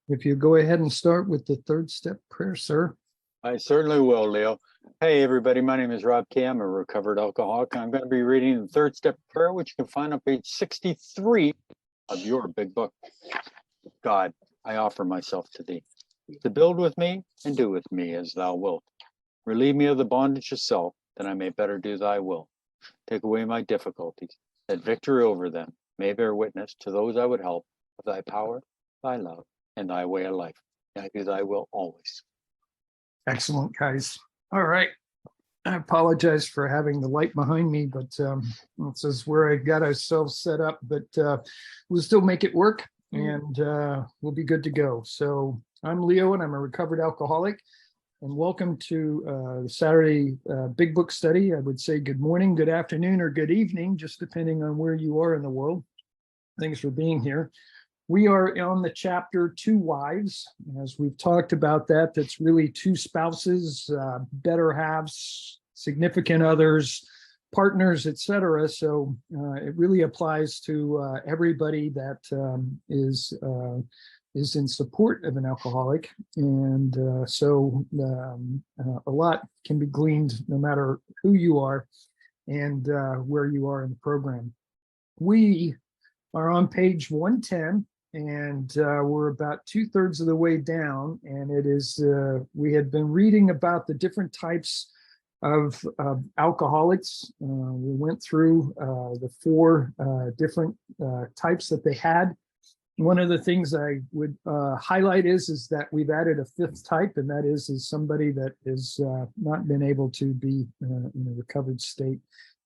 If you go ahead and start with the third step prayer, sir. I certainly will, Leo. Hey, everybody. My name is Rob K. I'm a recovered alcoholic. I'm going to be reading the third step prayer, which you can find on page 63 of your big book. God, I offer myself to thee, to build with me and do with me as thou wilt. Relieve me of the bondage of self, that I may better do thy will. Take away my difficulties, that victory over them may bear witness to those I would help of thy power, thy love, and thy way of life. And I do thy will always. Excellent, guys. All right. I apologize for having the light behind me, but this is where I got ourselves set up, but we'll still make it work and we'll be good to go. So I'm Leo and I'm a recovered alcoholic, and welcome to the Saturday Big Book Study. I would say good morning, good afternoon, or good evening, just depending on where you are in the world. Thanks for being here. We are on the chapter Two Wives. As we've talked about that's really two spouses, better halves, significant others, partners, etc. So it really applies to everybody that is in support of an alcoholic. And so a lot can be gleaned no matter who you are and where you are in the program. We are on page 110. And we're about 2/3 of the way down, and it is we had been reading about the different types of alcoholics. We went through the four different types that they had. One of the things I would highlight is that we've added a fifth type, and that is somebody that has not been able to be in a recovered state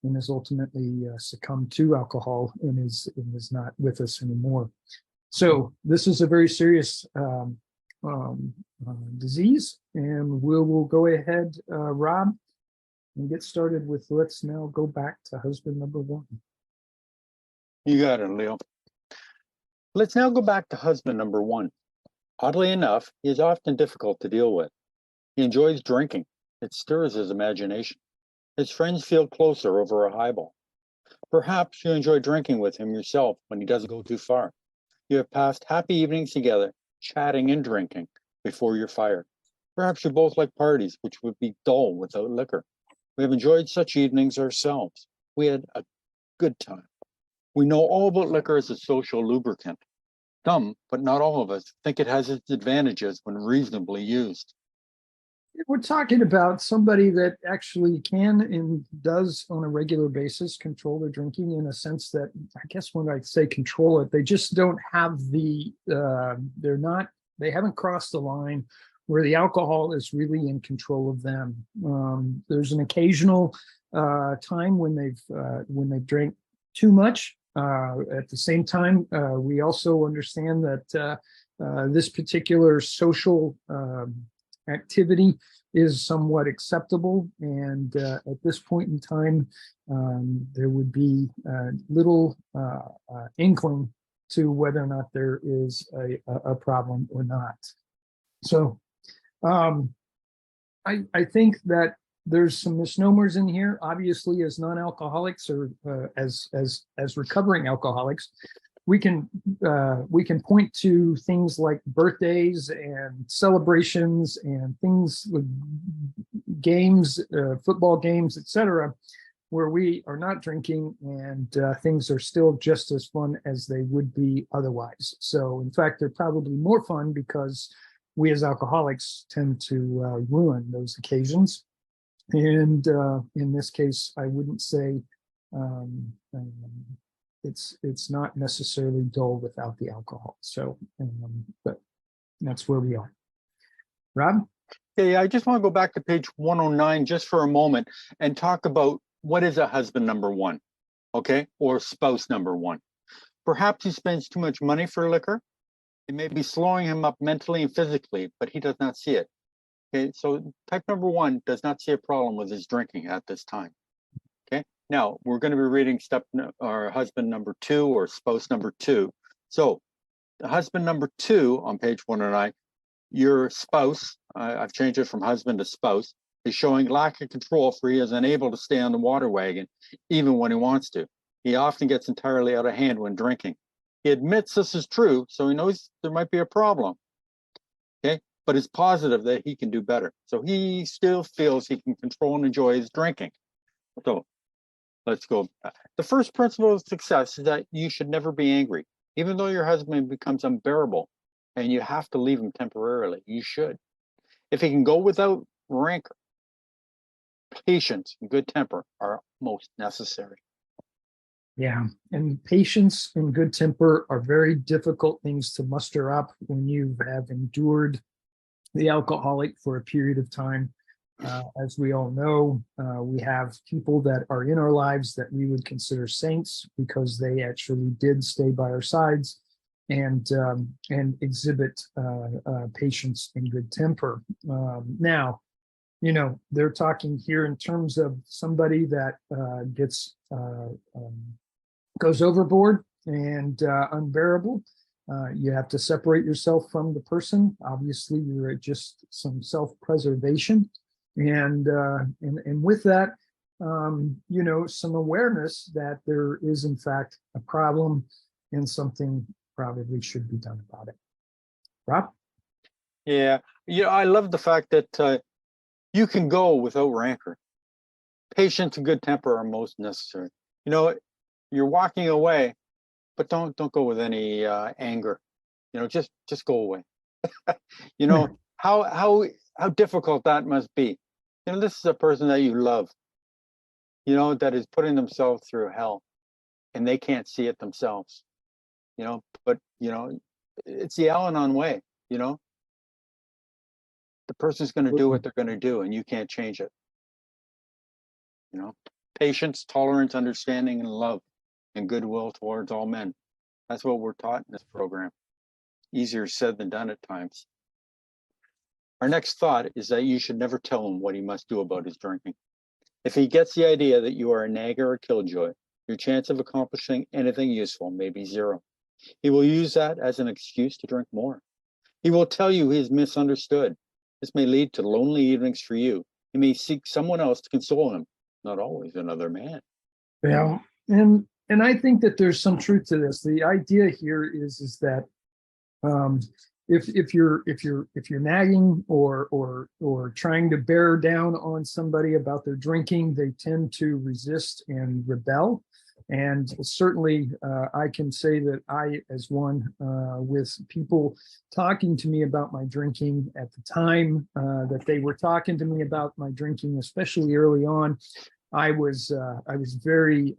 and has ultimately succumbed to alcohol and is not with us anymore. So this is a very serious disease, and we'll go ahead, Rob, and get started with, let's now go back to husband number one. You got it, Leo. Let's now go back to husband number one. Oddly enough, he is often difficult to deal with. He enjoys drinking. It stirs his imagination. His friends feel closer over a highball. Perhaps you enjoy drinking with him yourself when he doesn't go too far. You have passed happy evenings together, chatting and drinking before your fire. Perhaps you both like parties, which would be dull without liquor. We have enjoyed such evenings ourselves. We had a good time. We know all about liquor as a social lubricant. Some, but not all of us, think it has its advantages when reasonably used. We're talking about somebody that actually can and does on a regular basis control their drinking, in a sense that, I guess when I say control it, they just don't have they haven't crossed the line where the alcohol is really in control of them. There's an occasional time when they've drank too much. At the same time, we also understand that this particular social activity is somewhat acceptable, and at this point in time there would be little inkling to whether or not there is a problem or not. So I think that there's some misnomers in here. Obviously, as non-alcoholics or as recovering alcoholics, we can point to things like birthdays and celebrations and things with games, football games, etc., where we are not drinking and things are still just as fun as they would be otherwise. So in fact, they're probably more fun because we as alcoholics tend to ruin those occasions. And in this case, I wouldn't say it's not necessarily dull without the alcohol. So, but that's where we are. Rob? Okay, I just want to go back to page 109 just for a moment and talk about what is a husband number one, okay, or spouse number one. Perhaps he spends too much money for liquor. It may be slowing him up mentally and physically, but he does not see it. Okay, so type number one does not see a problem with his drinking at this time. Okay, now we're going to be reading husband number two, or spouse number two. So the husband number two on page 109, your spouse, I've changed it from husband to spouse, is showing lack of control, for he is unable to stay on the water wagon even when he wants to. He often gets entirely out of hand when drinking. He admits this is true, so he knows there might be a problem. Okay. But it's positive that he can do better. So he still feels he can control and enjoy his drinking. So let's go. The first principle of success is that you should never be angry. Even though your husband becomes unbearable and you have to leave him temporarily, you should. If he can go without rancor, patience and good temper are most necessary. Yeah, and patience and good temper are very difficult things to muster up when you have endured the alcoholic for a period of time. As we all know, we have people that are in our lives that we would consider saints because they actually did stay by our sides and exhibit patience and good temper. Now, you know, they're talking here in terms of somebody that goes overboard and unbearable. You have to separate yourself from the person. Obviously, you're at just some self-preservation, and with that, you know, some awareness that there is in fact a problem and something probably should be done about it. Rob? Yeah, I love the fact that you can go without rancor. Patience and good temper are most necessary. You're walking away, but don't go with any anger. Just go away. How difficult that must be. This is a person that you love, that is putting themselves through hell, and they can't see it themselves. But it's the Al-Anon way. The person's going to do what they're going to do, and you can't change it. Patience, tolerance, understanding, and love, and goodwill towards all men. That's what we're taught in this program. Easier said than done at times. Our next thought is that you should never tell him what he must do about his drinking. If he gets the idea that you are a nagger or killjoy, your chance of accomplishing anything useful may be zero. He will use that as an excuse to drink more. He will tell you he is misunderstood. This may lead to lonely evenings for you. He may seek someone else to console him, not always another man. Yeah, and I think that there's some truth to this. The idea here is that if you're nagging or trying to bear down on somebody about their drinking, they tend to resist and rebel. And certainly, I can say that I, as one, with people talking to me about my drinking at the time that they were talking to me about my drinking, especially early on, I was very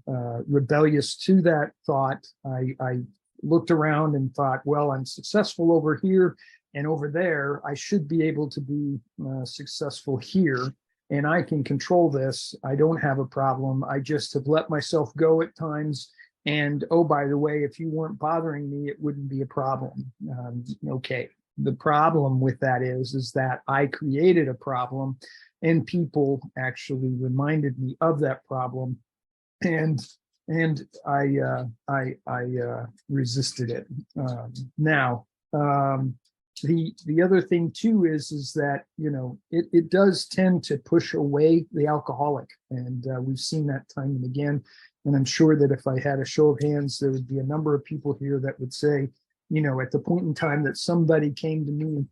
rebellious to that thought. I looked around and thought, well, I'm successful over here and over there. I should be able to be successful here, and I can control this. I don't have a problem. I just have let myself go at times. And oh, by the way, if you weren't bothering me, it wouldn't be a problem. Okay. The problem with that is that I created a problem, and people actually reminded me of that problem, and I resisted it. Now, the other thing too is that it does tend to push away the alcoholic, and we've seen that time and again. And I'm sure that if I had a show of hands, there would be a number of people here that would say, at the point in time that somebody came to me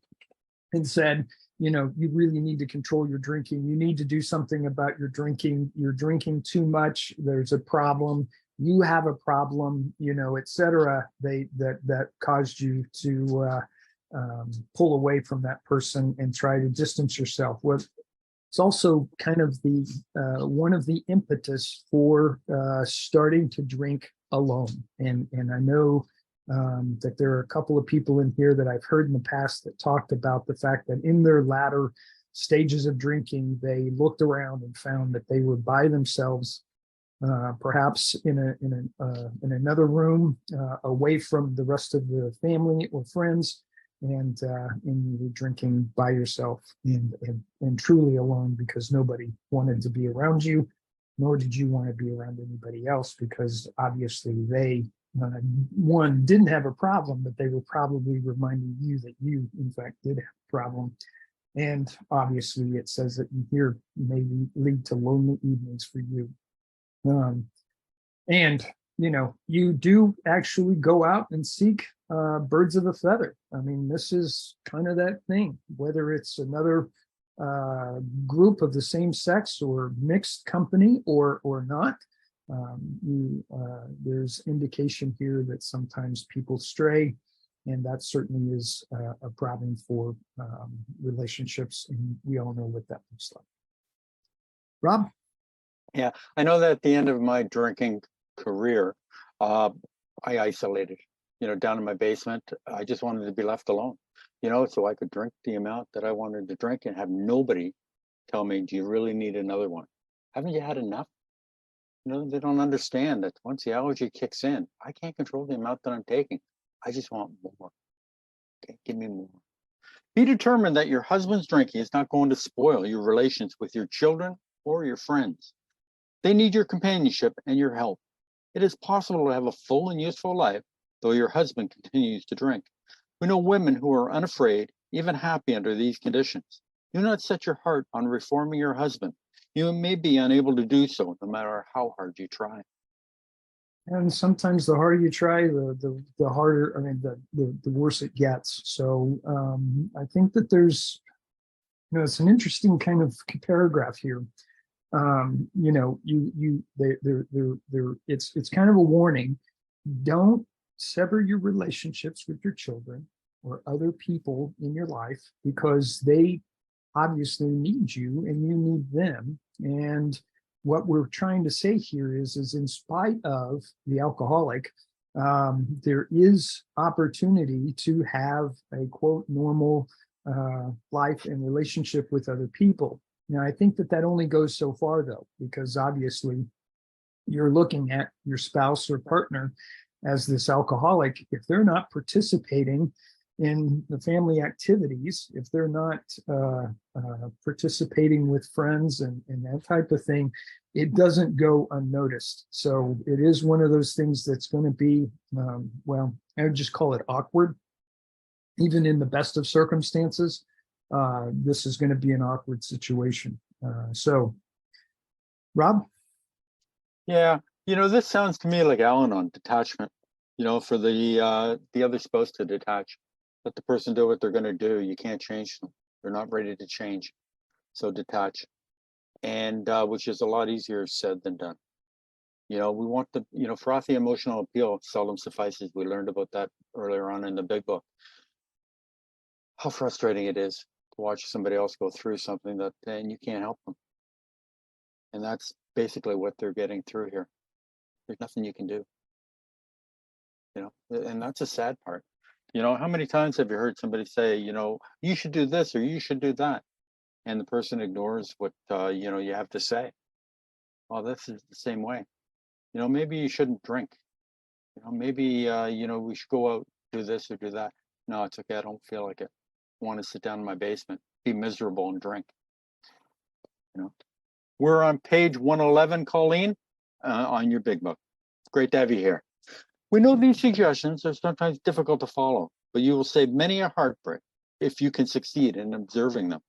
and said, you really need to control your drinking. You need to do something about your drinking. You're drinking too much. There's a problem. You have a problem, et cetera. That caused you to pull away from that person and try to distance yourself. Well, it's also kind of the one of the impetus for starting to drink alone. And I know that there are a couple of people in here that I've heard in the past that talked about the fact that in their latter stages of drinking, they looked around and found that they were by themselves, perhaps in another room, away from the rest of the family or friends, and you were drinking by yourself and truly alone because nobody wanted to be around you, nor did you want to be around anybody else, because obviously they one didn't have a problem, but they were probably reminding you that you in fact did have a problem. And obviously it says that here may lead to lonely evenings for you. And you do actually go out and seek birds of a feather. I mean, this is kind of that thing, whether it's another group of the same sex or mixed company or not. There's indication here that sometimes people stray, and that certainly is a problem for relationships, and we all know what that looks like. Rob? Yeah, I know that at the end of my drinking career, I isolated, down in my basement. I just wanted to be left alone, so I could drink the amount that I wanted to drink and have nobody tell me, do you really need another one? Haven't you had enough? They don't understand that once the allergy kicks in, I can't control the amount that I'm taking. I just want more. Okay, give me more. Be determined that your husband's drinking is not going to spoil your relations with your children or your friends. They need your companionship and your help. It is possible to have a full and useful life, though your husband continues to drink. We know women who are unafraid, even happy under these conditions. Do not set your heart on reforming your husband. You may be unable to do so, no matter how hard you try. And sometimes the harder you try, the harder, I mean, the worse it gets. So I think that there's, it's an interesting kind of paragraph here. It's kind of a warning. Don't sever your relationships with your children or other people in your life, because they obviously need you and you need them. And what we're trying to say here is in spite of the alcoholic, there is opportunity to have a quote normal life and relationship with other people. Now, I think that only goes so far, though, because obviously you're looking at your spouse or partner as this alcoholic. If they're not participating in the family activities, if they're not participating with friends and that type of thing, it doesn't go unnoticed. So it is one of those things that's going to be, well, I would just call it awkward. Even in the best of circumstances, this is going to be an awkward situation. So, Rob? Yeah, this sounds to me like Al-Anon, detachment. For the other spouse to detach. Let the person do what they're going to do. You can't change them. They're not ready to change. So detach. And which is a lot easier said than done. We want the, frothy emotional appeal seldom suffices. We learned about that earlier on in the big book. How frustrating it is to watch somebody else go through something that, and you can't help them. And that's basically what they're getting through here. There's nothing you can do. And that's a sad part. How many times have you heard somebody say, you should do this or you should do that? And the person ignores what, you have to say. Well, this is the same way. Maybe you shouldn't drink. Maybe, we should go out, do this or do that. No, it's okay. I don't feel like it. I want to sit down in my basement, be miserable and drink. We're on page 111, Colleen, on your big book. Great to have you here. We know these suggestions are sometimes difficult to follow, but you will save many a heartbreak if you can succeed in observing them.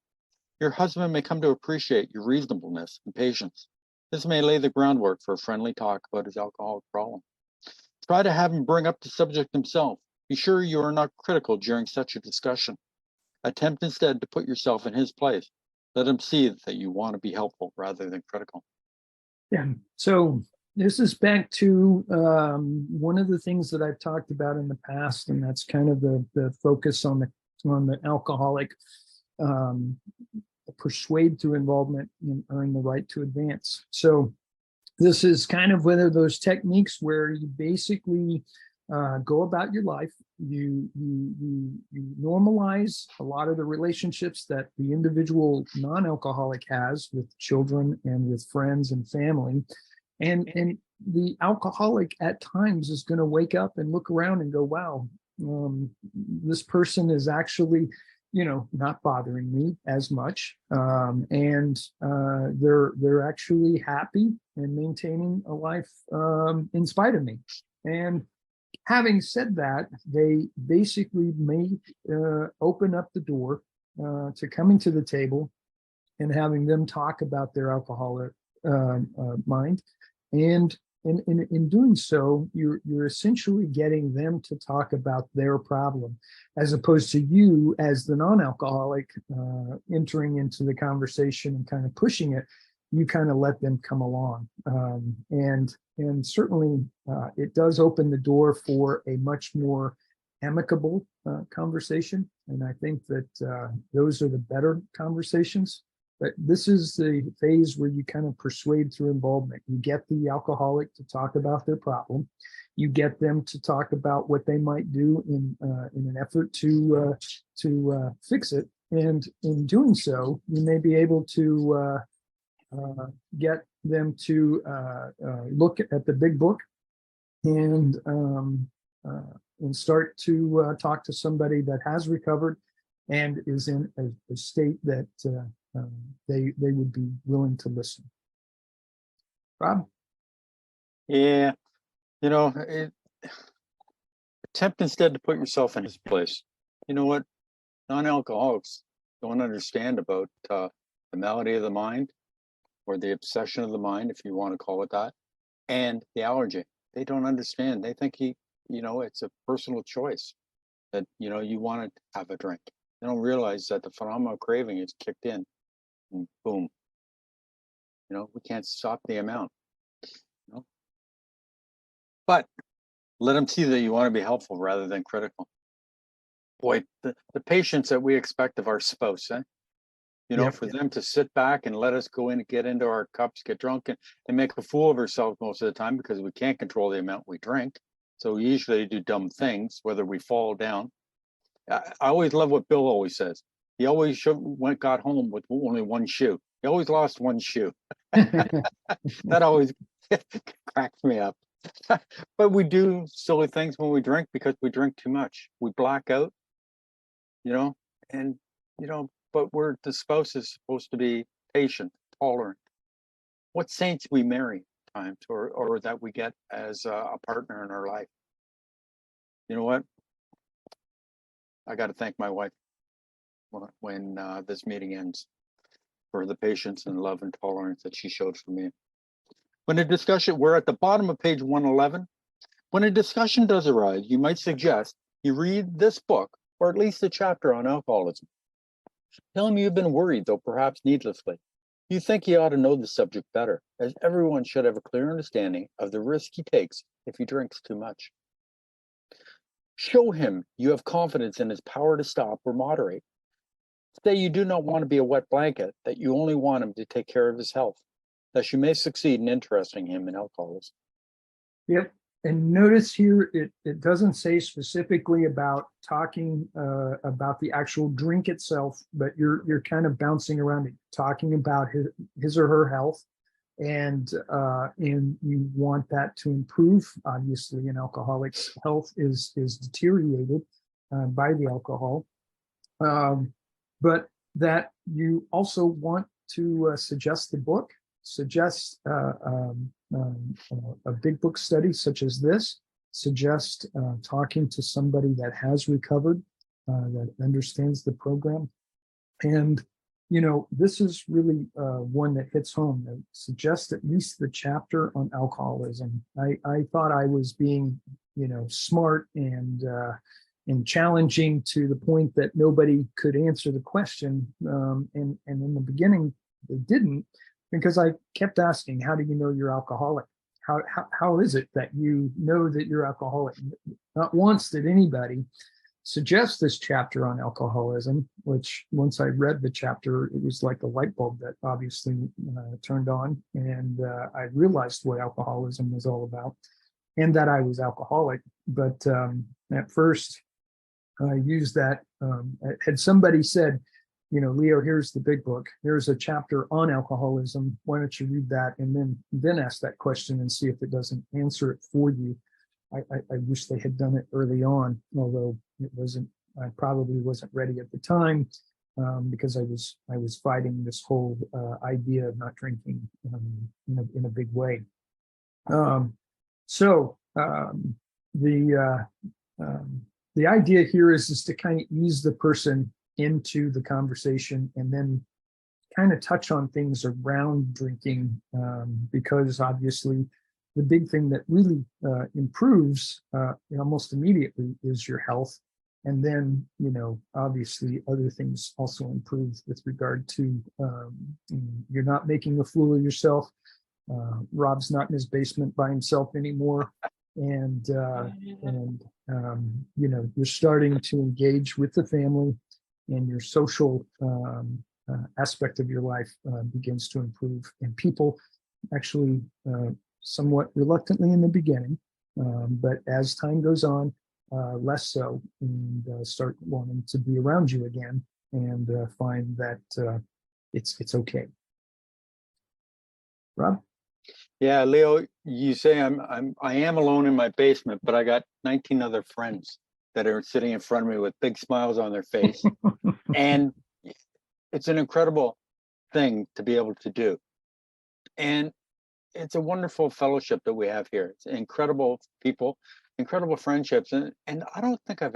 Your husband may come to appreciate your reasonableness and patience. This may lay the groundwork for a friendly talk about his alcoholic problem. Try to have him bring up the subject himself. Be sure you are not critical during such a discussion. Attempt instead to put yourself in his place. Let him see that you want to be helpful rather than critical. Yeah. So this is back to one of the things that I've talked about in the past, and that's kind of the focus on the alcoholic, persuade through involvement and earn the right to advance. So this is kind of one of those techniques where you basically go about your life. You normalize a lot of the relationships that the individual non-alcoholic has with children and with friends and family. And the alcoholic at times is going to wake up and look around and go, wow, this person is actually, not bothering me as much. And they're actually happy and maintaining a life in spite of me. And having said that, they basically may open up the door to coming to the table and having them talk about their alcoholic mind. And in doing so, you're essentially getting them to talk about their problem, as opposed to you as the non-alcoholic entering into the conversation and kind of pushing it. You kind of let them come along, and certainly it does open the door for a much more amicable conversation. And I think that those are the better conversations. But this is the phase where you kind of persuade through involvement. You get the alcoholic to talk about their problem. You get them to talk about what they might do in an effort to fix it. And in doing so, you may be able to get them to look at the big book and start to talk to somebody that has recovered and is in a state that they would be willing to listen. Rob? Yeah, attempt instead to put yourself in his place. You know what? Non-alcoholics don't understand about the malady of the mind, or the obsession of the mind, if you want to call it that, and the allergy. They don't understand. They think it's a personal choice that, you want to have a drink. They don't realize that the phenomenal craving is kicked in and boom. We can't stop the amount. But let them see that you want to be helpful rather than critical. Boy, the patience that we expect of our spouse, for them to sit back and let us go in and get into our cups, get drunk, and make a fool of ourselves most of the time because we can't control the amount we drink. So we usually do dumb things, whether we fall down. I always love what Bill always says. He always got home with only one shoe. He always lost one shoe. That always cracks me up. But we do silly things when we drink because we drink too much. We black out, but the spouse is supposed to be patient, tolerant. What saints we marry times or that we get as a partner in our life. You know what? I got to thank my wife when this meeting ends for the patience and love and tolerance that she showed for me. When a discussion, we're at the bottom of page 111. When a discussion does arise, you might suggest you read this book, or at least a chapter on alcoholism. Tell him you've been worried, though perhaps needlessly. You think he ought to know the subject better, as everyone should have a clear understanding of the risk he takes if he drinks too much. Show him you have confidence in his power to stop or moderate. Say you do not want to be a wet blanket, that you only want him to take care of his health. Thus you may succeed in interesting him in alcoholism. Yep. And notice here, it doesn't say specifically about talking about the actual drink itself, but you're kind of bouncing around it, talking about his or her health, and you want that to improve. Obviously, an alcoholic's health is deteriorated by the alcohol, but that you also want to suggest the book. Suggest a big book study such as this, suggest talking to somebody that has recovered, that understands the program. And, this is really one that hits home. That suggests at least the chapter on alcoholism. I thought I was being, smart and challenging to the point that nobody could answer the question. And in the beginning, they didn't. Because I kept asking, how do you know you're alcoholic? How is it that you know that you're alcoholic? Not once did anybody suggest this chapter on alcoholism, which once I read the chapter, it was like a light bulb that obviously turned on. And I realized what alcoholism was all about and that I was alcoholic. But at first, I used that. Had somebody said, Leo, here's the big book. Here's a chapter on alcoholism. Why don't you read that and then ask that question and see if it doesn't answer it for you. I wish they had done it early on, although I probably wasn't ready at the time because I was fighting this whole idea of not drinking in a big way. The idea here is to kind of ease the person into the conversation and then kind of touch on things around drinking because obviously the big thing that really improves almost immediately is your health. And then, obviously other things also improve with regard to you're not making a fool of yourself. Rob's not in his basement by himself anymore. And you're starting to engage with the family, and your social aspect of your life begins to improve. And people actually somewhat reluctantly in the beginning, but as time goes on, less so, and start wanting to be around you again, and find that it's okay. Rob? Yeah, Leo, you say I am alone in my basement, but I got 19 other friends that are sitting in front of me with big smiles on their face. And it's an incredible thing to be able to do. And it's a wonderful fellowship that we have here. It's incredible people, incredible friendships. And I don't think I've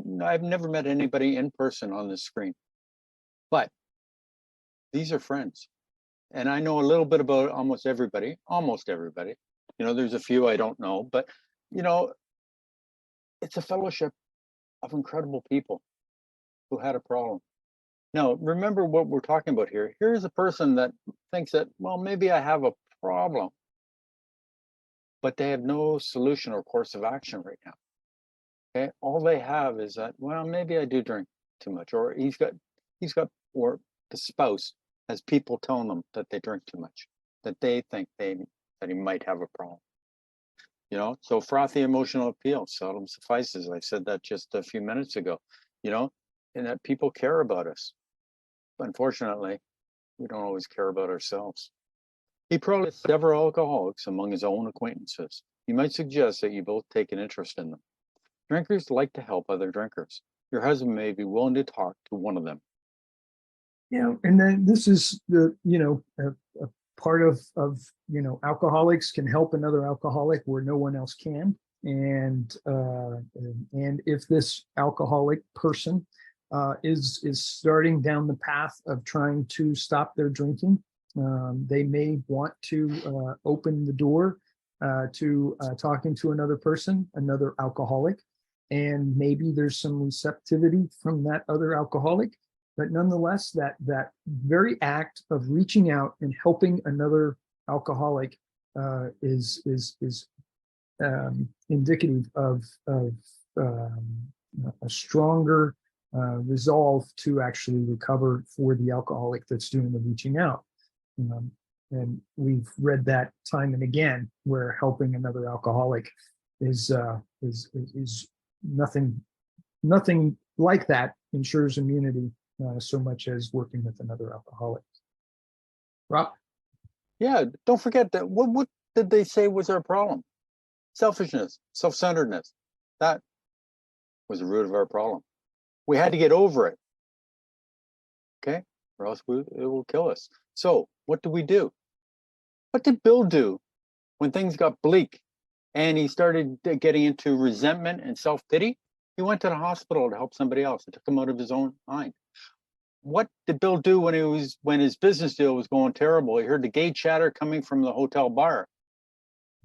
never met anybody in person on this screen, but these are friends. And I know a little bit about almost everybody. There's a few I don't know, but it's a fellowship of incredible people who had a problem. Now, remember what we're talking about here. Here's a person that thinks that, well, maybe I have a problem, but they have no solution or course of action right now. Okay, all they have is that, well, maybe I do drink too much, or or the spouse has people telling them that they drink too much, that they think that he might have a problem. So frothy emotional appeal seldom suffices. I said that just a few minutes ago, and that people care about us. Unfortunately, we don't always care about ourselves. He probably has several alcoholics among his own acquaintances. You might suggest that you both take an interest in them. Drinkers like to help other drinkers. Your husband may be willing to talk to one of them. And then this is the, a part of, alcoholics can help another alcoholic where no one else can. And if this alcoholic person is starting down the path of trying to stop their drinking, they may want to open the door to talking to another person, another alcoholic, and maybe there's some receptivity from that other alcoholic. But nonetheless, that very act of reaching out and helping another alcoholic is indicative of a stronger resolve to actually recover for the alcoholic that's doing the reaching out. And we've read that time and again, where helping another alcoholic is nothing like that ensures immunity so much as working with another alcoholic. Rob? Yeah, don't forget that. What did they say was our problem? Selfishness, self-centeredness. That was the root of our problem. We had to get over it, okay? Or else it will kill us. So what did we do? What did Bill do when things got bleak and he started getting into resentment and self-pity? He went to the hospital to help somebody else. It took him out of his own mind. What did Bill do when his business deal was going terrible? He heard the gay chatter coming from the hotel bar,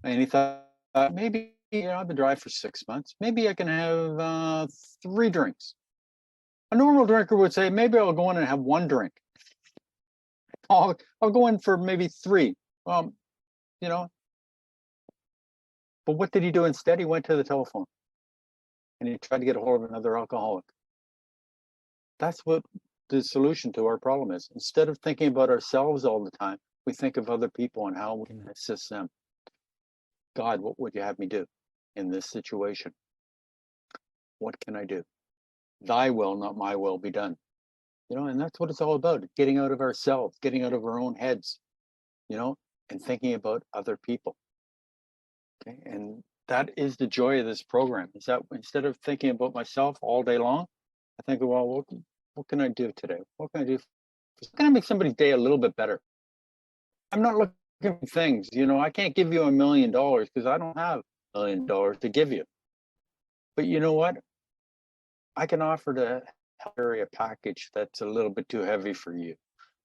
and he thought, maybe I've been dry for 6 months. Maybe I can have 3 drinks. A normal drinker would say, maybe I'll go in and have 1 drink. I'll go in for maybe 3. But what did he do instead? He went to the telephone and he tried to get a hold of another alcoholic. That's what the solution to our problem is. Instead of thinking about ourselves all the time, we think of other people and how we can assist them. God, what would you have me do in this situation? What can I do? Thy will, not my will, be done. And that's what it's all about, getting out of ourselves, getting out of our own heads, and thinking about other people. Okay. And that is the joy of this program, is that instead of thinking about myself all day long, I think, well, what can I do today? What can I do? How can I make somebody's day a little bit better? I'm not looking for things, I can't give you $1 million because I don't have $1 million to give you. But you know what? I can offer to carry a package that's a little bit too heavy for you.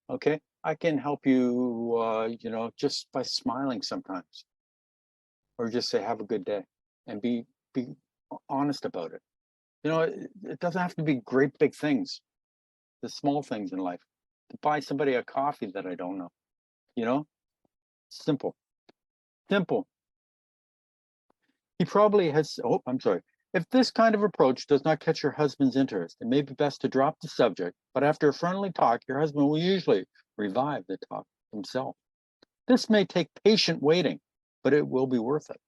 Okay. I can help you, just by smiling sometimes. or just say, have a good day, and be honest about it. You know, it doesn't have to be great big things, the small things in life. To buy somebody a coffee that I don't know, you know, simple, simple. He probably has, oh, I'm sorry. If this kind of approach does not catch your husband's interest, it may be best to drop the subject, but after a friendly talk, your husband will usually revive the talk himself. This may take patient waiting, but it will be worth it.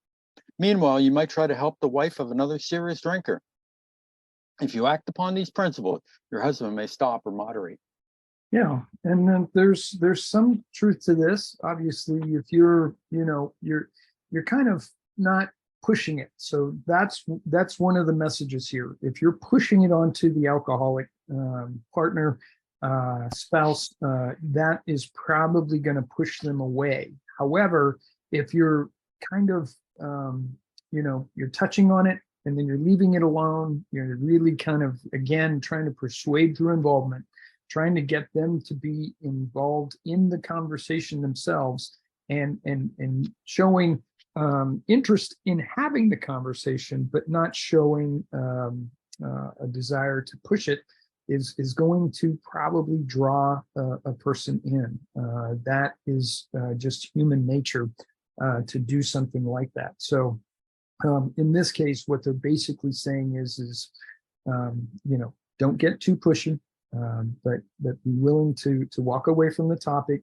Meanwhile, you might try to help the wife of another serious drinker. If you act upon these principles, your husband may stop or moderate. Yeah, and then there's some truth to this. Obviously, if you're, you're kind of not pushing it. So that's one of the messages here. If you're pushing it onto the alcoholic partner, spouse, that is probably going to push them away. However, if you're kind of, you're touching on it and then you're leaving it alone, you're really kind of, again, trying to persuade through involvement, trying to get them to be involved in the conversation themselves, and showing interest in having the conversation, but not showing a desire to push it, is going to probably draw a person in. That is just human nature to do something like that. So in this case, what they're basically saying is don't get too pushy, but be willing to walk away from the topic,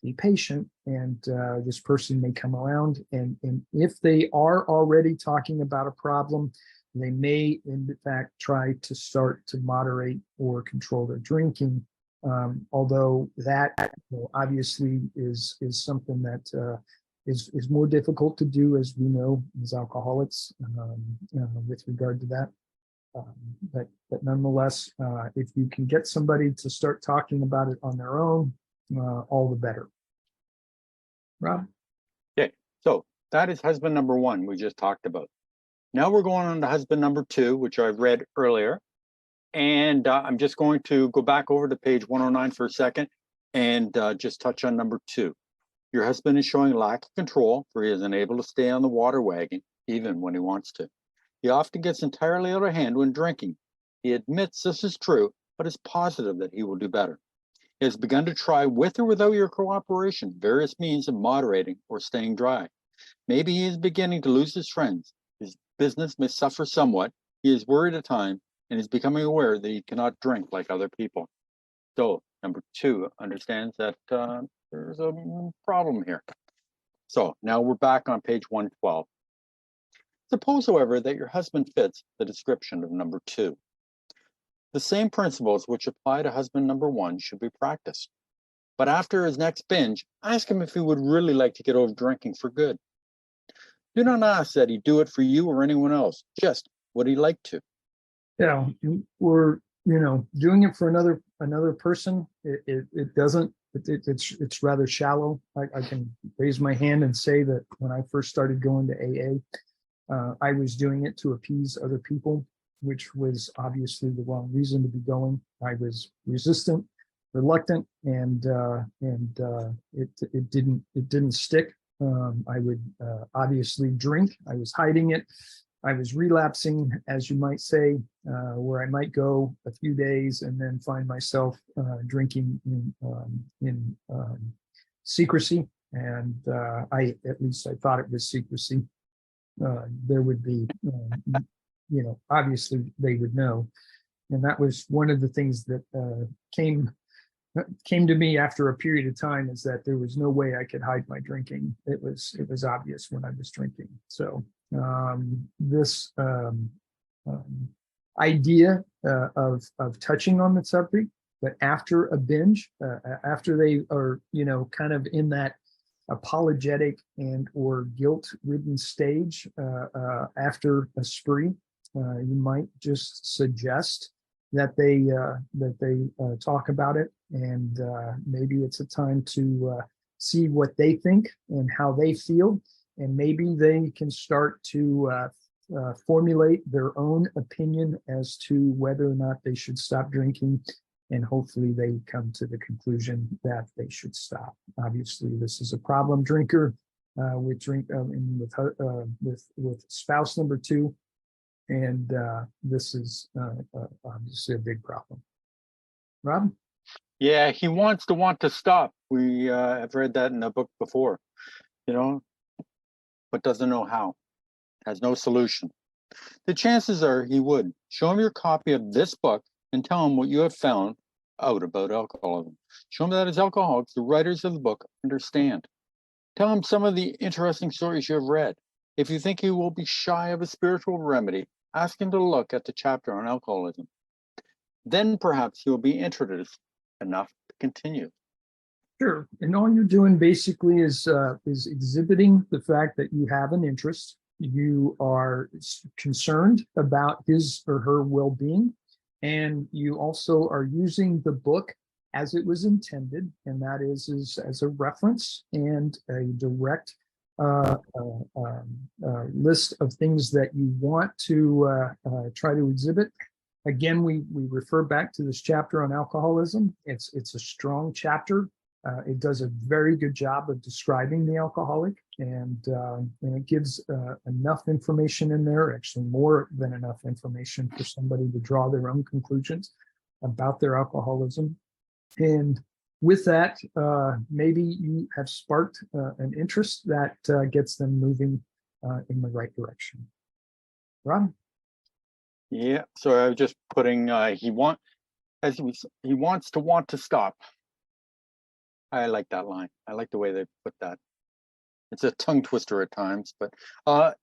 be patient, and this person may come around. And if they are already talking about a problem, they may, in fact, try to start to moderate or control their drinking. Although that obviously is something that is more difficult to do, as we know, as alcoholics, with regard to that. But nonetheless, if you can get somebody to start talking about it on their own, all the better. Rob? Okay, so that is husband number one we just talked about. Now we're going on to husband number two, which I've read earlier. And I'm just going to go back over to page 109 for a second and just touch on number two. Your husband is showing lack of control, for he is unable to stay on the water wagon, even when he wants to. He often gets entirely out of hand when drinking. He admits this is true, but is positive that he will do better. He has begun to try, with or without your cooperation, various means of moderating or staying dry. Maybe he is beginning to lose his friends. His business may suffer somewhat. He is worried at times and is becoming aware that he cannot drink like other people. So, number two understands that there's a problem here. So, now we're back on page 112. Suppose, however, that your husband fits the description of number two. The same principles which apply to husband number one should be practiced. But after his next binge, ask him if he would really like to get over drinking for good. Do not ask that he do it for you or anyone else. Just would he like to? Yeah, we're doing it for another person. It doesn't. It's rather shallow. I can raise my hand and say that when I first started going to AA, I was doing it to appease other people, which was obviously the wrong reason to be going. I was resistant, reluctant, and it didn't stick. I would obviously drink. I was hiding it. I was relapsing, as you might say, where I might go a few days and then find myself drinking in secrecy. And at least I thought it was secrecy. There would be, obviously they would know. And that was one of the things that came to me after a period of time, is that there was no way I could hide my drinking. It was obvious when I was drinking. So this idea of touching on the subject, but after a binge, after they are, kind of in that apologetic and or guilt-ridden stage, after a spree, you might just suggest that they talk about it, and maybe it's a time to see what they think and how they feel, and maybe they can start to formulate their own opinion as to whether or not they should stop drinking, and hopefully they come to the conclusion that they should stop. Obviously, this is a problem drinker. with with spouse number 2, and this is obviously a big problem. Rob? Yeah, he wants to want to stop. We have read that in a book before, but doesn't know how, has no solution. The chances are he would. Show him your copy of this book and tell him what you have found out about alcoholism. Show him that as alcoholics, the writers of the book understand. Tell him some of the interesting stories you have read. If you think he will be shy of a spiritual remedy, ask him to look at the chapter on alcoholism. Then perhaps he will be interested enough to continue. Sure. And all you're doing basically is exhibiting the fact that you have an interest. You are concerned about his or her well-being, and you also are using the book as it was intended, and that is as a reference and a direct list of things that you want to try to exhibit. Again, we refer back to this chapter on alcoholism. It's a strong chapter. It does a very good job of describing the alcoholic, and it gives enough information in there, actually more than enough information for somebody to draw their own conclusions about their alcoholism. And with that, maybe you have sparked an interest that gets them moving in the right direction. Rob? Yeah, so I was just putting, he wants to want to stop. I like that line. I like the way they put that. It's a tongue twister at times, but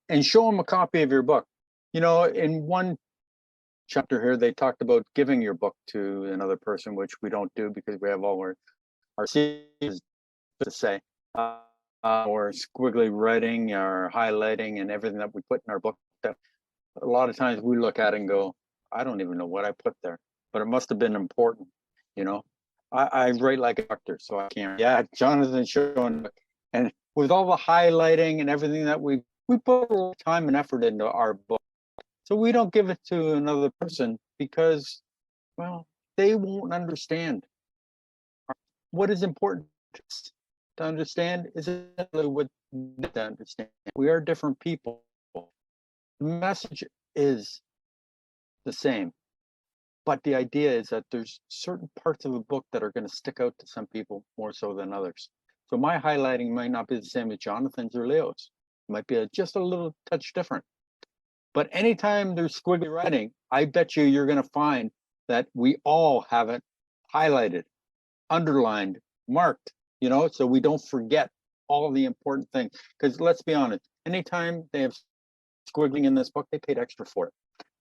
and show them a copy of your book. In one chapter here, they talked about giving your book to another person, which we don't do because we have all our C's to say, or squiggly writing or highlighting and everything that we put in our book. That a lot of times we look at it and go, I don't even know what I put there, but it must have been important, I write like a doctor, so I can't. Yeah, Jonathan showing, and with all the highlighting and everything that we put a lot of time and effort into our book, so we don't give it to another person because, well, they won't understand. What is important to understand is exactly what to understand. We are different people. The message is the same. But the idea is that there's certain parts of the book that are going to stick out to some people more so than others. So my highlighting might not be the same as Jonathan's or Leo's. It might be just a little touch different. But anytime there's squiggly writing, I bet you're going to find that we all have it highlighted, underlined, marked, so we don't forget all the important things. Because let's be honest, anytime they have squiggling in this book, they paid extra for it.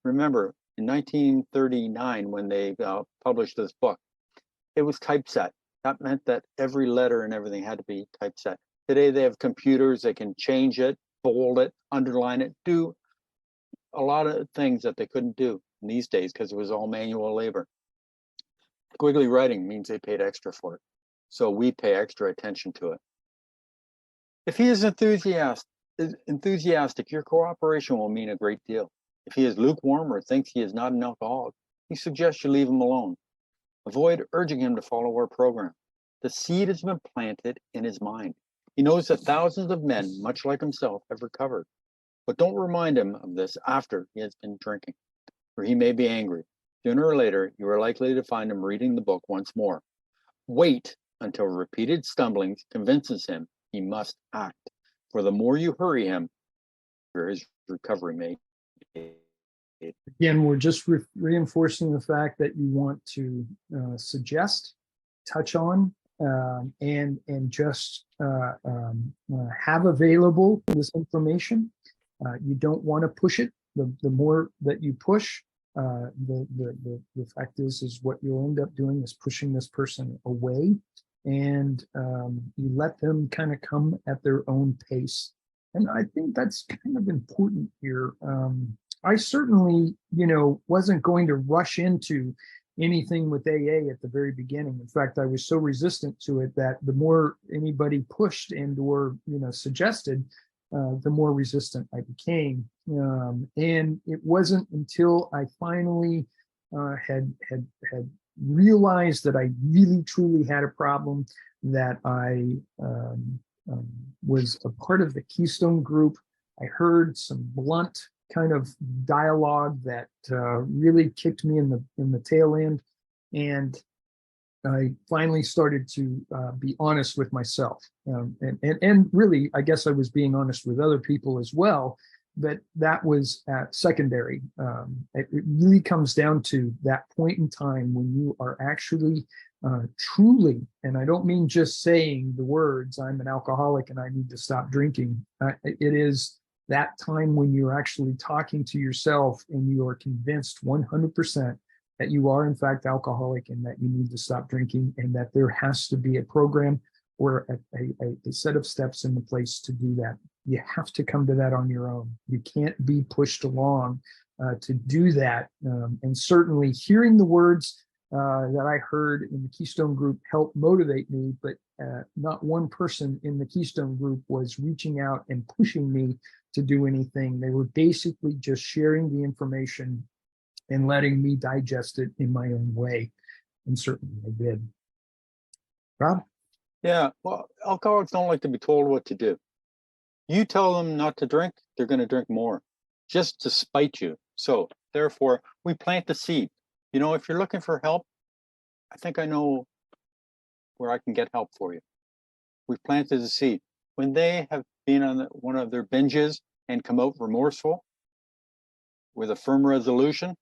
Remember, in 1939, when they published this book, it was typeset. That meant that every letter and everything had to be typeset. Today, they have computers. They can change it, bold it, underline it, do a lot of things that they couldn't do in these days because it was all manual labor. Squiggly writing means they paid extra for it. So we pay extra attention to it. If he is enthusiastic, your cooperation will mean a great deal. If he is lukewarm or thinks he is not an alcoholic, we suggest you leave him alone. Avoid urging him to follow our program. The seed has been planted in his mind. He knows that thousands of men, much like himself, have recovered. But don't remind him of this after he has been drinking, for he may be angry. Sooner or later, you are likely to find him reading the book once more. Wait until repeated stumblings convinces him he must act. For the more you hurry him, his recovery may. Again, we're just reinforcing the fact that you want to suggest, touch on, and just have available this information. You don't want to push it. The more that you push, the fact is what you'll end up doing is pushing this person away, and you let them kind of come at their own pace. And I think that's kind of important here. I certainly, wasn't going to rush into anything with AA at the very beginning. In fact, I was so resistant to it that the more anybody pushed and or, suggested, the more resistant I became. And it wasn't until I finally had realized that I really truly had a problem that I was a part of the Keystone Group. I heard some blunt kind of dialogue that really kicked me in the tail end, and I finally started to be honest with myself, and really, I guess I was being honest with other people as well. But that was secondary. It really comes down to that point in time when you are actually truly, and I don't mean just saying the words, I'm an alcoholic and I need to stop drinking. It is that time when you're actually talking to yourself and you are convinced 100% that you are in fact alcoholic and that you need to stop drinking, and that there has to be a program or a set of steps in the place to do that. You have to come to that on your own. You can't be pushed along to do that. And certainly hearing the words that I heard in the Keystone Group helped motivate me, but not one person in the Keystone Group was reaching out and pushing me to do anything. They were basically just sharing the information and letting me digest it in my own way. And certainly I did. Rob? Yeah, well, alcoholics don't like to be told what to do. You tell them not to drink, they're going to drink more, just to spite you. So therefore, we plant the seed. You know, if you're looking for help, I think I know where I can get help for you. We've planted the seed. When they have been on one of their binges and come out remorseful with a firm resolution,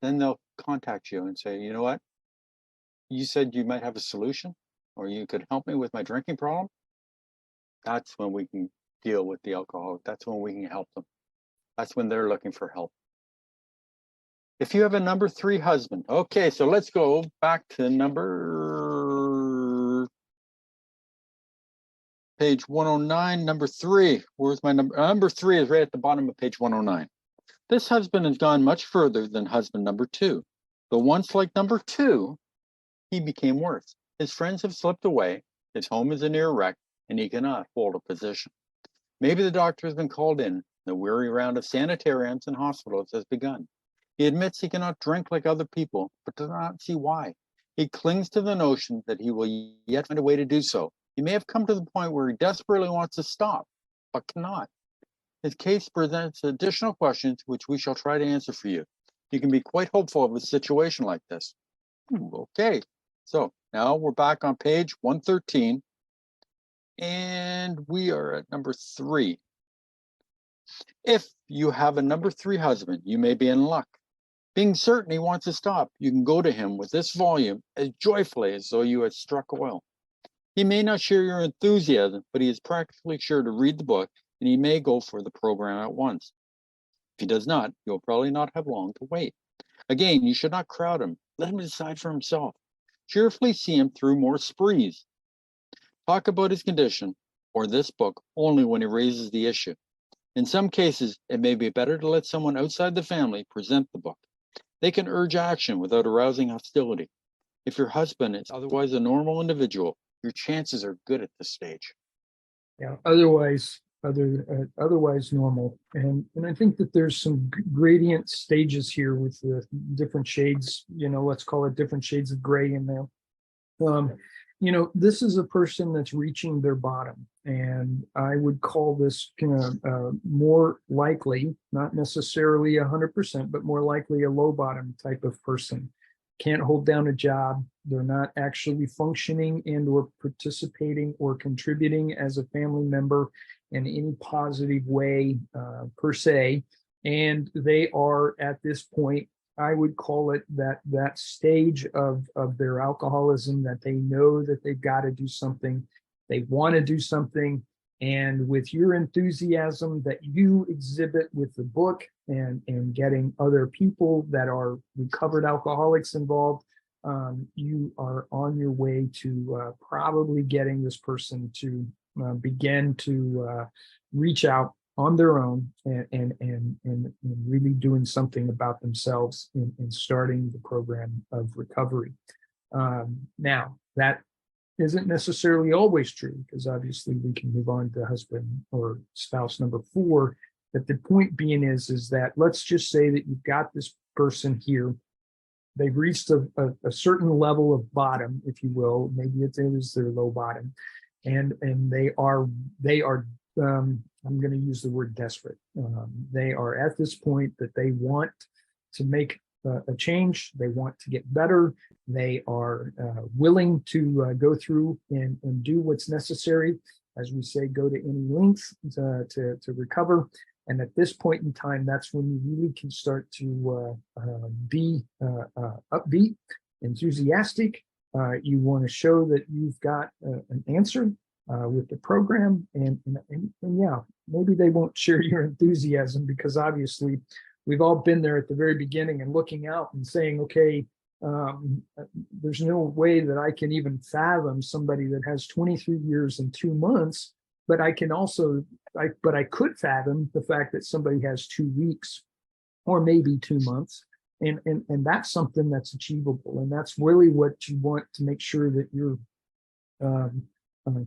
then they'll contact you and say, you know what? You said you might have a solution, or you could help me with my drinking problem. That's when we can deal with the alcoholic. That's when we can help them. That's when they're looking for help. If you have a number 3 husband, okay, so let's go back to page 109, number 3. Where's my number? Number 3 is right at the bottom of page 109. This husband has gone much further than husband number 2. Though once like number 2, he became worse. His friends have slipped away, his home is a near wreck, and he cannot hold a position. Maybe the doctor has been called in. The weary round of sanitariums and hospitals has begun. He admits he cannot drink like other people, but does not see why. He clings to the notion that he will yet find a way to do so. He may have come to the point where he desperately wants to stop, but cannot. His case presents additional questions which we shall try to answer for you. You can be quite hopeful of a situation like this. Okay, so now we're back on page 113, and we are at number 3. If you have a number 3 husband, you may be in luck. Being certain he wants to stop, you can go to him with this volume as joyfully as though you had struck oil. He may not share your enthusiasm, but he is practically sure to read the book, and he may go for the program at once. If he does not, you'll probably not have long to wait. Again, you should not crowd him. Let him decide for himself. Cheerfully see him through more sprees. Talk about his condition or this book only when he raises the issue. In some cases, it may be better to let someone outside the family present the book. They can urge action without arousing hostility. If your husband is otherwise a normal individual, your chances are good at this stage. Yeah, otherwise normal. And I think that there's some gradient stages here with the different shades, let's call it different shades of gray in there. This is a person that's reaching their bottom, and I would call this more likely, not necessarily 100%, but more likely a low bottom type of person. Can't hold down a job. They're not actually functioning and or participating or contributing as a family member in any positive way per se. And they are at this point, I would call it that stage of their alcoholism that they know that they've got to do something. They want to do something. And with your enthusiasm that you exhibit with the book and getting other people that are recovered alcoholics involved, you are on your way to probably getting this person to begin to reach out on their own and really doing something about themselves in starting the program of recovery. Now, that isn't necessarily always true, because obviously we can move on to husband or spouse number 4. But the point being is that let's just say that you've got this person here. They've reached a certain level of bottom, if you will. Maybe it is their low bottom. and they are I'm going to use the word desperate. They are at this point that they want to make a change. They want to get better. They are willing to go through and do what's necessary. As we say, go to any length to recover. And at this point in time, that's when you really can start to be upbeat, enthusiastic. You want to show that you've got an answer with the program, and yeah, maybe they won't share your enthusiasm, because obviously we've all been there at the very beginning and looking out and saying, okay, there's no way that I can even fathom somebody that has 23 years and 2 months, but I can also, but I could fathom the fact that somebody has 2 weeks or maybe 2 months. And that's something that's achievable. And that's really what you want to make sure that you're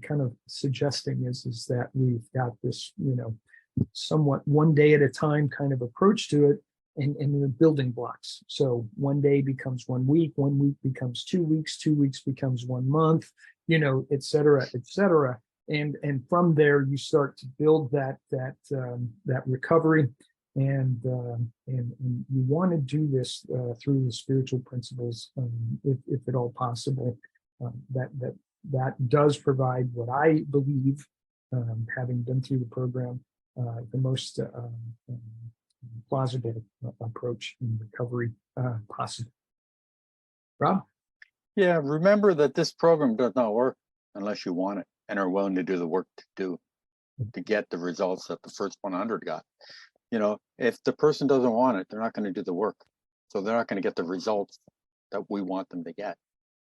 kind of suggesting is that we've got this, somewhat one day at a time kind of approach to it, and the building blocks. So one day becomes 1 week, 1 week becomes 2 weeks, 2 weeks becomes 1 month, et cetera, et cetera. And from there you start to build that recovery. And you want to do this through the spiritual principles, if at all possible. That does provide what I believe, having been through the program, the most plausible approach in recovery possible. Rob? Yeah, remember that this program does not work unless you want it and are willing to do the work to get the results that the first 100 got. If the person doesn't want it, they're not going to do the work. So they're not going to get the results that we want them to get.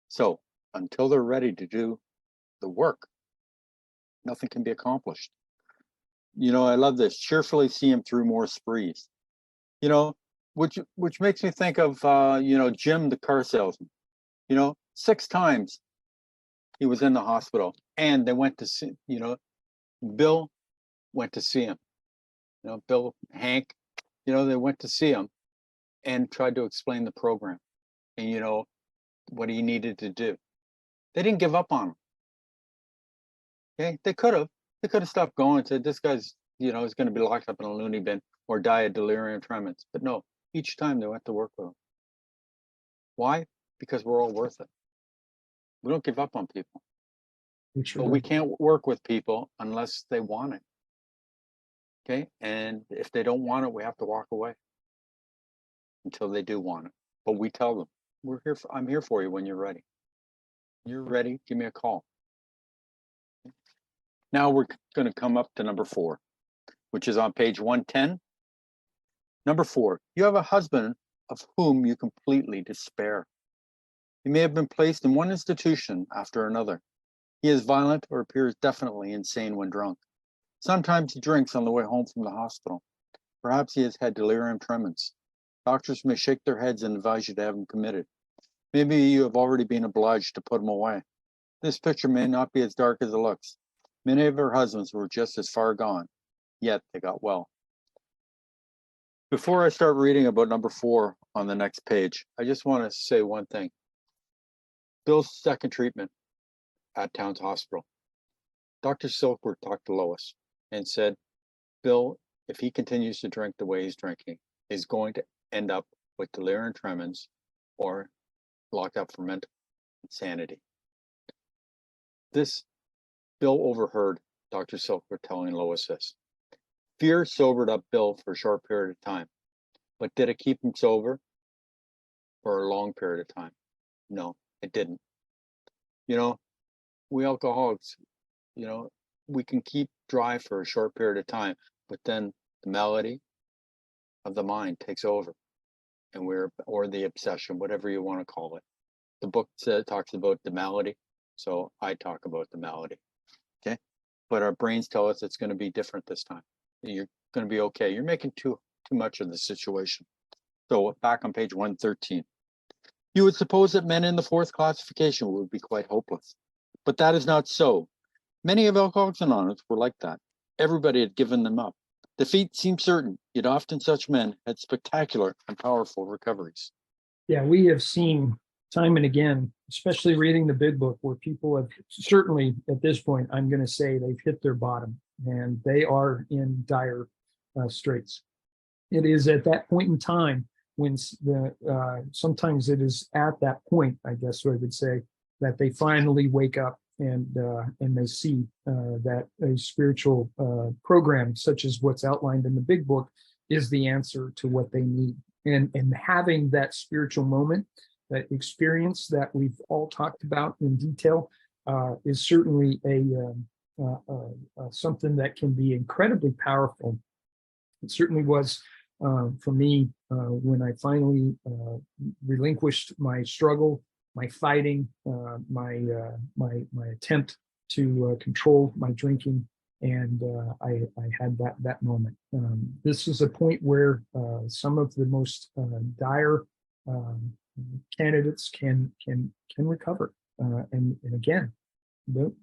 So until they're ready to do the work, nothing can be accomplished. I love this. Cheerfully see him through more sprees. Which makes me think of Jim, the car salesman. 6 times he was in the hospital, and they went to see, Bill went to see him. Bill, Hank, they went to see him and tried to explain the program and what he needed to do. They didn't give up on him. Okay, they could have stopped going and said, this guy's is going to be locked up in a loony bin or die of delirium tremens. But no, each time they went to work with him. Why? Because we're all worth it. We don't give up on people. But we can't work with people unless they want it. Okay, and if they don't want it, we have to walk away until they do want it. But we tell them, I'm here for you when you're ready. You're ready, give me a call. Now we're going to come up to number 4, which is on page 110. Number 4, you have a husband of whom you completely despair. He may have been placed in one institution after another. He is violent or appears definitely insane when drunk. Sometimes he drinks on the way home from the hospital. Perhaps he has had delirium tremens. Doctors may shake their heads and advise you to have him committed. Maybe you have already been obliged to put him away. This picture may not be as dark as it looks. Many of her husbands were just as far gone, yet they got well. Before I start reading about number 4 on the next page, I just want to say one thing. Bill's second treatment at Towns Hospital. Dr. Silkworth talked to Lois and said, Bill, if he continues to drink the way he's drinking, is going to end up with delirium tremens or locked up for mental insanity. This, Bill overheard Dr. Silkworth telling Lois this. Fear sobered up Bill for a short period of time, but did it keep him sober for a long period of time? No, it didn't. We alcoholics, we can keep dry for a short period of time, but then the malady of the mind takes over, and or the obsession, whatever you want to call it. The book talks about the malady, so I talk about the malady. Okay, but our brains tell us it's going to be different this time. You're going to be okay. You're making too much of the situation. So back on page 113. You would suppose that men in the 4th classification would be quite hopeless, but that is not so. Many of Alcoholics Anonymous were like that. Everybody had given them up. Defeat seemed certain, yet often such men had spectacular and powerful recoveries. Yeah, we have seen time and again, especially reading the big book, where people have certainly at this point, I'm going to say they've hit their bottom and they are in dire straits. It is at that point in time when sometimes it is at that point, I guess I would say, that they finally wake up and they see that a spiritual program such as what's outlined in the big book is the answer to what they need. And having that spiritual moment, that experience that we've all talked about in detail, is certainly something that can be incredibly powerful. It certainly was for me when I finally relinquished my struggle, my fighting, my attempt to control my drinking, and I had that moment. This is a point where some of the most dire candidates can recover, and again,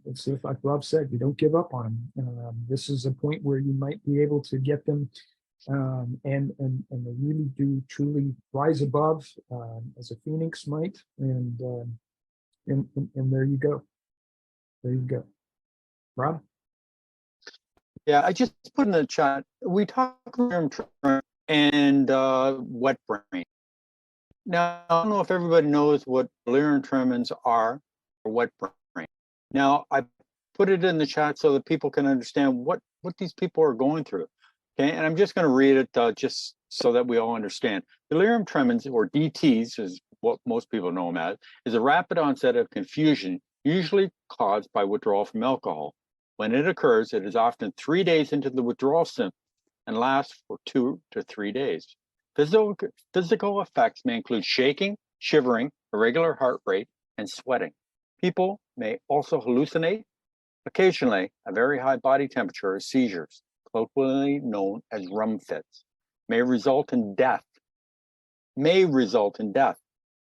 it's like Rob said, you don't give up on them. This is a point where you might be able to get them, and they really do truly rise above, as a phoenix might, and there you go. There you go. Rob? Yeah, I just put in the chat, we talk and wet brain. Now, I don't know if everybody knows what delirium tremens are or wet brain. Now, I put it in the chat so that people can understand what these people are going through. Okay, and I'm just going to read it just so that we all understand. Delirium tremens, or DTs, is what most people know them as, is a rapid onset of confusion, usually caused by withdrawal from alcohol. When it occurs, it is often 3 days into the withdrawal symptom and lasts for 2 to 3 days. Physical effects may include shaking, shivering, irregular heart rate, and sweating. People may also hallucinate, occasionally a very high body temperature or seizures, colloquially known as rum fits, may result in death.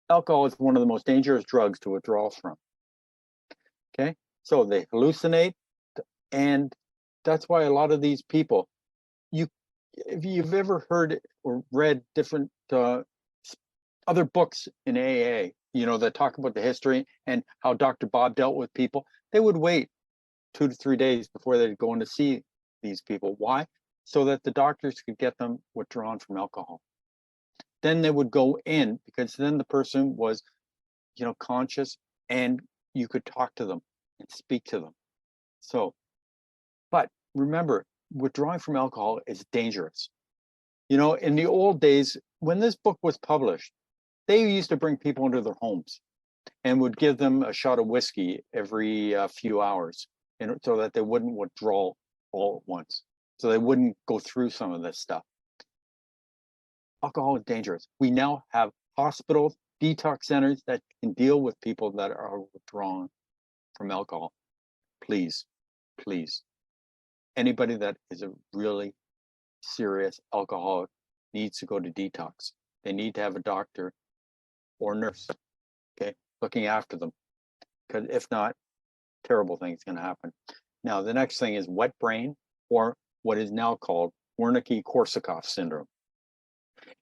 Alcohol is one of the most dangerous drugs to withdraw from. Okay, so they hallucinate, and that's why a lot of these people, if you've ever heard or read different other books in AA, that talk about the history and how Dr. Bob dealt with people, they would wait 2 to 3 days before they'd go in to see these people. Why? So that the doctors could get them withdrawn from alcohol. Then they would go in, because then the person was, conscious, and you could talk to them and speak to them. So, but remember, withdrawing from alcohol is dangerous. In the old days, when this book was published, they used to bring people into their homes and would give them a shot of whiskey every few hours, so that they wouldn't withdraw all at once, so they wouldn't go through some of this stuff. Alcohol is dangerous. We now have hospitals, detox centers that can deal with people that are withdrawn from alcohol. Please, anybody that is a really serious alcoholic needs to go to detox. They need to have a doctor or nurse, okay, looking after them, because if not, terrible things can happen. Now, the next thing is wet brain, or what is now called Wernicke-Korsakoff syndrome.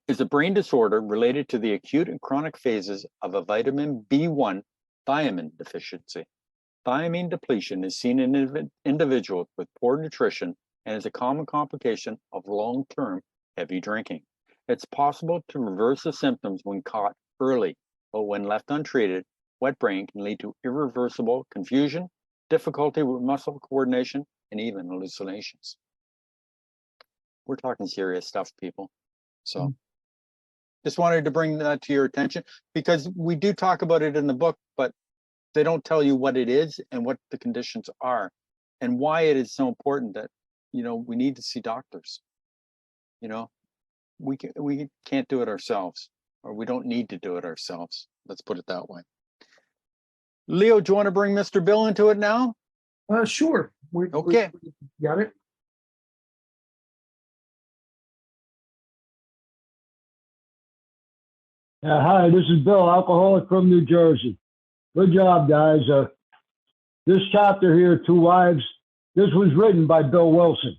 Is a brain disorder related to the acute and chronic phases of a vitamin B1 thiamine deficiency. Thiamine depletion is seen in individuals with poor nutrition and is a common complication of long-term heavy drinking. It's possible to reverse the symptoms when caught early, but when left untreated, wet brain can lead to irreversible confusion, difficulty with muscle coordination, and even hallucinations. We're talking serious stuff, people. So just wanted to bring that to your attention, because we do talk about it in the book, but they don't tell you what it is and what the conditions are and why it is so important that, we need to see doctors. We can't do it ourselves, or we don't need to do it ourselves. Let's put it that way. Leo, do you want to bring Mr. Bill into it now? Sure. Okay. We got it. Hi, this is Bill, alcoholic from New Jersey. Good job, guys. This chapter here, Two Wives, this was written by Bill Wilson,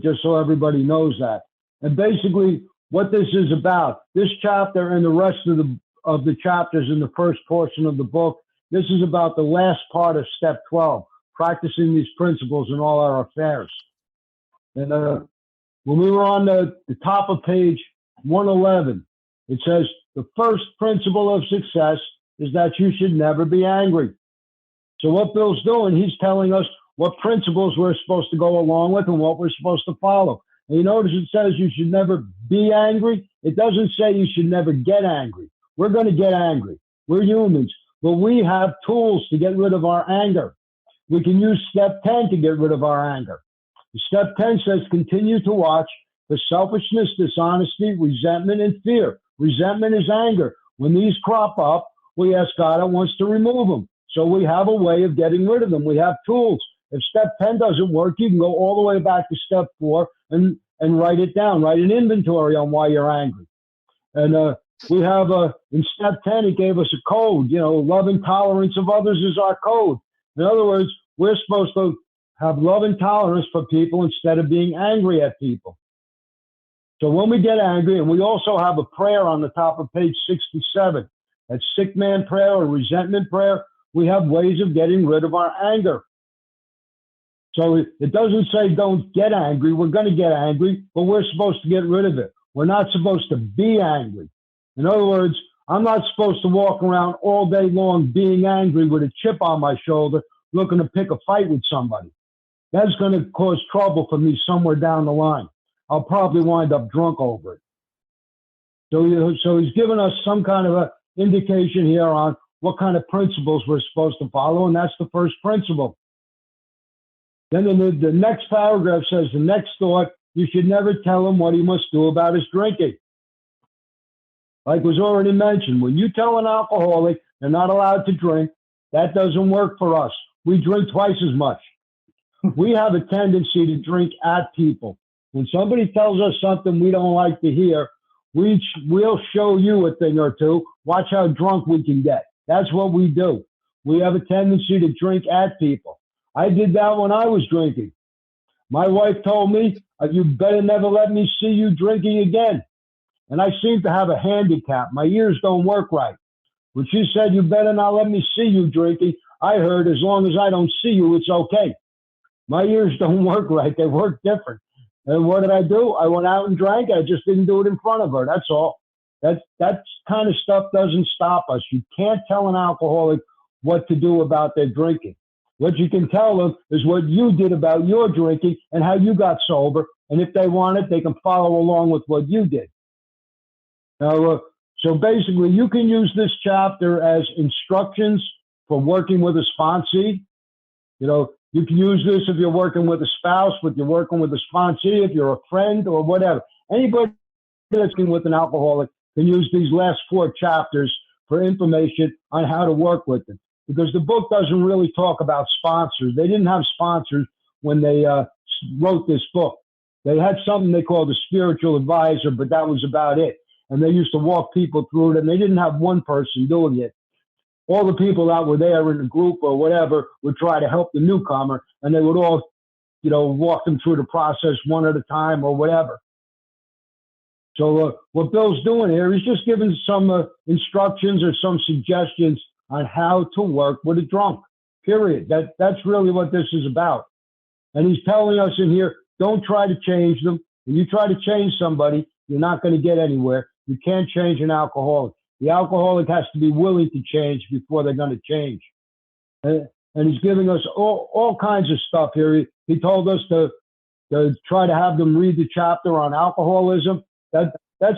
just so everybody knows that. And basically, what this is about, this chapter and the rest of of the chapters in the first portion of the book. This is about the last part of step 12, practicing these principles in all our affairs. And when we were on the top of page 111, it says, the first principle of success is that you should never be angry. So what Bill's doing, he's telling us what principles we're supposed to go along with and what we're supposed to follow. And you notice it says you should never be angry. It doesn't say you should never get angry. We're going to get angry. We're humans, but we have tools to get rid of our anger. We can use step 10 to get rid of our anger. Step 10 says continue to watch for selfishness, dishonesty, resentment, and fear. Resentment is anger. When these crop up, we ask God at once to remove them. So we have a way of getting rid of them. We have tools. If step 10 doesn't work, you can go all the way back to step 4 and write it down. Write an inventory on why you're angry. And we have in step 10, he gave us a code. You know, love and tolerance of others is our code. In other words, we're supposed to have love and tolerance for people instead of being angry at people. So when we get angry, and we also have a prayer on the top of page 67, that sick man prayer or resentment prayer, we have ways of getting rid of our anger. So it doesn't say don't get angry. We're going to get angry, but we're supposed to get rid of it. We're not supposed to be angry. In other words, I'm not supposed to walk around all day long being angry with a chip on my shoulder, looking to pick a fight with somebody. That's going to cause trouble for me somewhere down the line. I'll probably wind up drunk over it. So he's given us some kind of a indication here on what kind of principles we're supposed to follow, and that's the first principle. Then the next paragraph says, the next thought, you should never tell him what he must do about his drinking. Like was already mentioned, when you tell an alcoholic they're not allowed to drink, that doesn't work for us. We drink twice as much. We have a tendency to drink at people. When somebody tells us something we don't like to hear, we'll show you a thing or two. Watch how drunk we can get. That's what we do. We have a tendency to drink at people. I did that when I was drinking. My wife told me, you better never let me see you drinking again. And I seem to have a handicap. My ears don't work right. When she said, you better not let me see you drinking, I heard, as long as I don't see you, it's okay. My ears don't work right. They work different. And what did I do? I went out and drank. I just didn't do it in front of her. That's all. That kind of stuff doesn't stop us. You can't tell an alcoholic what to do about their drinking. What you can tell them is what you did about your drinking and how you got sober. And if they want it, they can follow along with what you did. Now, so basically, you can use this chapter as instructions for working with a sponsee. You know, you can use this if you're working with a spouse, if you're working with a sponsee, if you're a friend or whatever. Anybody that's been with an alcoholic can use these last 4 chapters for information on how to work with them. Because the book doesn't really talk about sponsors. They didn't have sponsors when they wrote this book. They had something they called a spiritual advisor, but that was about it. And they used to walk people through it, and they didn't have one person doing it. All the people that were there in the group or whatever would try to help the newcomer, and they would all, walk them through the process one at a time or whatever. So what Bill's doing here, he's just giving some instructions or some suggestions on how to work with a drunk, period. That's really what this is about. And he's telling us in here, don't try to change them. When you try to change somebody, you're not going to get anywhere. You can't change an alcoholic. The alcoholic has to be willing to change before they're going to change. And he's giving us all kinds of stuff here. He told us to try to have them read the chapter on alcoholism. That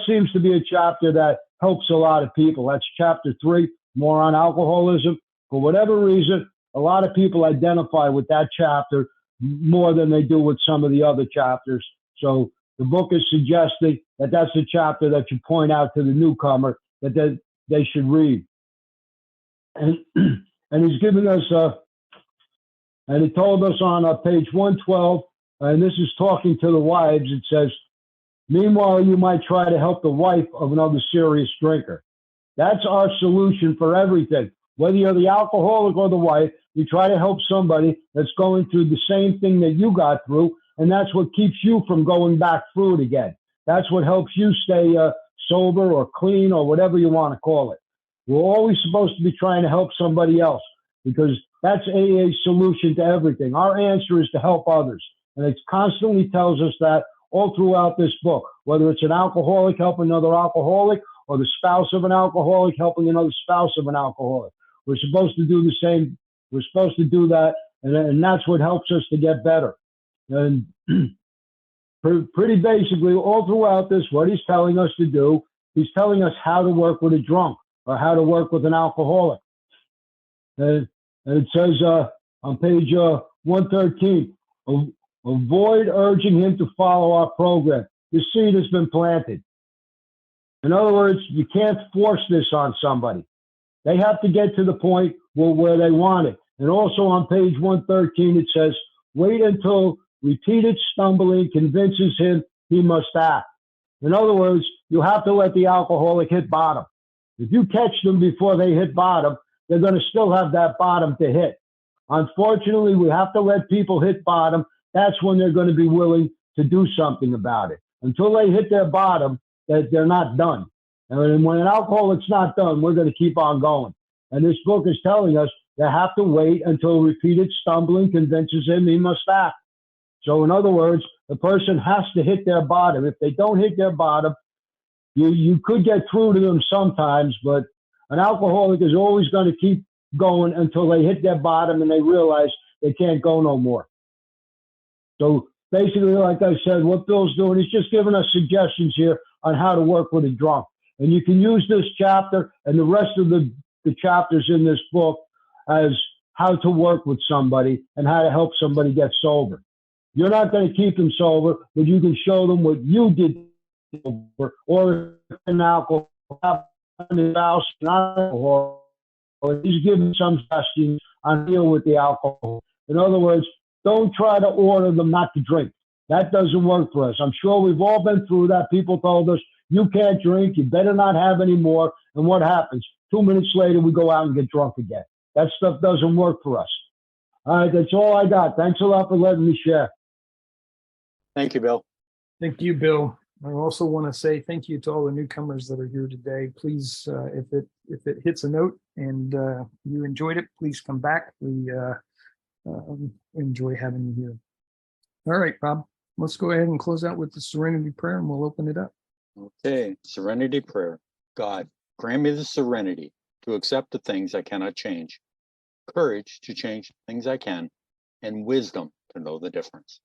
seems to be a chapter that helps a lot of people. That's chapter 3, more on alcoholism. For whatever reason, a lot of people identify with that chapter more than they do with some of the other chapters. So the book is suggesting that that's the chapter that you point out to the newcomer that they should read. And he's giving us, and he told us on page 112, and this is talking to the wives, it says, meanwhile, you might try to help the wife of another serious drinker. That's our solution for everything. Whether you're the alcoholic or the wife, you try to help somebody that's going through the same thing that you got through, and that's what keeps you from going back through it again. That's what helps you stay sober or clean or whatever you want to call it. We're always supposed to be trying to help somebody else because that's AA's solution to everything. Our answer is to help others. And it constantly tells us that all throughout this book, whether it's an alcoholic helping another alcoholic or the spouse of an alcoholic helping another spouse of an alcoholic. We're supposed to do the same. We're supposed to do that. And that's what helps us to get better. And pretty basically, all throughout this, what he's telling us to do, he's telling us how to work with a drunk or how to work with an alcoholic. And it says on page 113, avoid urging him to follow our program. The seed has been planted. In other words, you can't force this on somebody. They have to get to the point where they want it. And also on page 113, it says, wait until repeated stumbling convinces him he must act. In other words, you have to let the alcoholic hit bottom. If you catch them before they hit bottom, they're going to still have that bottom to hit. Unfortunately, we have to let people hit bottom. That's when they're going to be willing to do something about it. Until they hit their bottom, they're not done. And when an alcoholic's not done, we're going to keep on going. And this book is telling us they have to wait until repeated stumbling convinces him he must act. So in other words, the person has to hit their bottom. If they don't hit their bottom, you could get through to them sometimes, but an alcoholic is always going to keep going until they hit their bottom and they realize they can't go no more. So basically, like I said, what Bill's doing, he's just giving us suggestions here on how to work with a drunk. And you can use this chapter and the rest of the chapters in this book as how to work with somebody and how to help somebody get sober. You're not going to keep them sober, but you can show them what you did sober, or an alcohol, or he's giving some suggestions on deal with the alcohol. In other words, don't try to order them not to drink. That doesn't work for us. I'm sure we've all been through that. People told us, you can't drink, you better not have any more. And what happens? 2 minutes later, we go out and get drunk again. That stuff doesn't work for us. All right, that's all I got. Thanks a lot for letting me share. Thank you, Bill. Thank you, Bill. I also want to say thank you to all the newcomers that are here today. Please, if it hits a note and you enjoyed it, please come back. We enjoy having you here. All right, Bob, let's go ahead and close out with the Serenity Prayer and we'll open it up. Okay, Serenity Prayer. God, grant me the serenity to accept the things I cannot change, courage to change the things I can, and wisdom to know the difference.